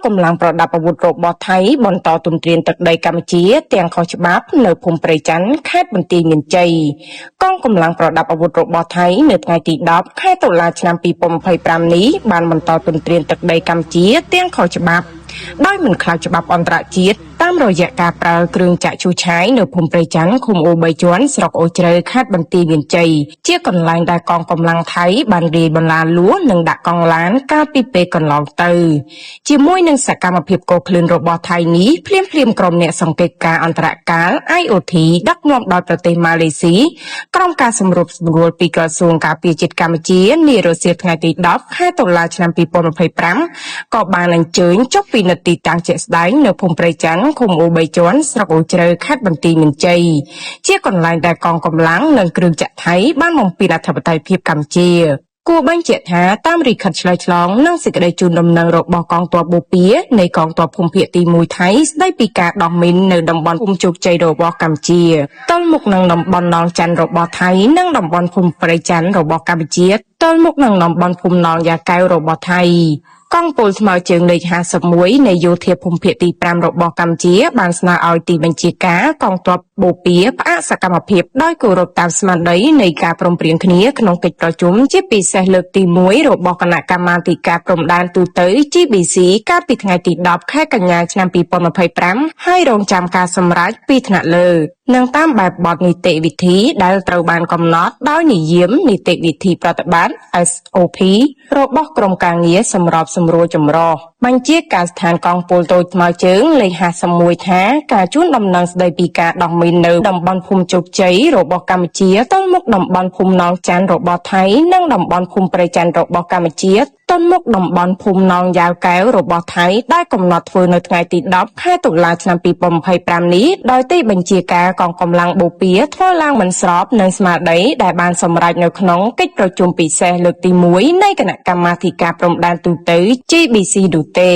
កម្លាំងប្រដាប់អាវុធរបស់ថៃបន្តទន្ទ្រានទឹកដីកម្ពុជាទាំងខុសច្បាប់នៅភូមិព្រៃច័ន្ទខេត្តបន្ទាយមានជ័យកងកម្លាំងប្រដាប់អាវុធរបស់ថៃនៅថ្ងៃទី10ខែតុលាឆ្នាំ2025នេះបានបន្តទន្ទ្រានទឹកដីកម្ពុជាទាំងខុសច្បាប់ដោយមិនខ្លាចច្បាប់អន្តរជាតិតាមរយៈការប្រើគ្រឿងចាក់ឈូសឆាយនៅភូមិព្រៃច័ន្ទឃុំអូ3ជាន់ស្រុកអូជ្រៅខេត្តបន្ទាយមានជ័យជាកន្លែងដែលកងកម្លាំងថៃបានរាយបន្លាលួសនិងដាក់កង់ឡានកាលពីពេលកន្លងទៅជាមួយនឹងសកម្មភាពកូរឃ្លឿនរបស់ថៃនេះភ្លាមក្រុមអ្នកសង្កេតការណ៍អន្តរកាល IOT ដឹកនាំដោយប្រទេសម៉ាឡេស៊ីក្រុមការសម្របសម្រួលពីក្រសួងការពារជាតិកម្ពុជានារសៀលថ្ងៃទី10ខែតុលាឆ្នាំ2025ក៏បានអញ្ជើញចុះពិនិត្យទីតាំងជាក់ស្ដែងនៅភូមិព្រៃច័ន្ទឃុំអូ3ជាន់ស្រុកអូជ្រៅខេត្តបន្ទាយមានជ័យជាកន្លែងដែលកងកម្លាំងនិងគ្រឿងចក្រថៃបានបំពេញអធិបតេយ្យភាពកម្ពុជាគួរបញ្ជាក់ថាតាមលិខិតឆ្លើយឆ្លងនិងសេចក្តីជូនដំណឹងរបស់កងទ័ពបូព៌ានៃកងទ័ពភូមិភាគទី1ថៃស្តីពីការដោះមីននៅតំបន់ភូមិជោគជ័យរបស់កម្ពុជាទល់មុខនឹងតំបន់ណងច័ន្ទរបស់ថៃនិងតំបន់ភូមិព្រៃច័ន្ទរបស់កម្ពុជាទល់មុខនឹងតំបន់ភូមិណងយ៉ាកែវរបស់ថៃកងពលស្មើជើងលេខ51នៃយោធាភូមិភាគទី5របស់កម្ពុជាបានស្នើឲ្យទីបញ្ជាការកងទ័ពបូព៌ាផ្អាកសកម្មភាពដោយគោរពតាមស្មារតីនៃការព្រមព្រៀងគ្នាក្នុងកិច្ចប្រជុំជាពិសេសលើកទី1របស់គណៈកម្មាធិការព្រំដែនទូទៅ GBC កាលពីថ្ងៃទី10ខែកញ្ញាឆ្នាំ2025ហើយរងចាំការសម្រេចពីថ្នាក់លើនិងតាមបែបបទនីតិវិធីដែលត្រូវបានកំណត់ដោយនិយមនីតិវិធីប្រតិបត្តិ SOP របស់ក្រមការងារសម្របសម្រួលចម្រុះបញ្ជាការស្ថានកងពលតូចថ្មើរជើងលេខ51ថាការជូនដំណឹងស្តីពីការដោះមីននៅតំបន់ភូមិជោគជ័យរបស់កម្ពុជាទៅមុខតំបន់ភូមិណងច័ន្ទរបស់ថៃនិងតំបន់ភូមិព្រៃច័ន្ទរបស់កម្ពុជាទៅមុខតំបន់ភូមិណងយ៉ាវកែវរបស់ថៃដែលកំណត់ធ្វើនៅថ្ងៃទី10ខែតុលាឆ្នាំ2025នេះដោយទីបញ្ជាការកងកម្លាំងបូព៌ាធ្វើឡើងមិនស្របនឹងស្មារតីដែលបានសម្រេចនៅក្នុងកិច្ចប្រជុំពិសេសលើកទី1នៃគណៈកម្មាធិការព្រំដែនទូទៅ GBC នោះទេ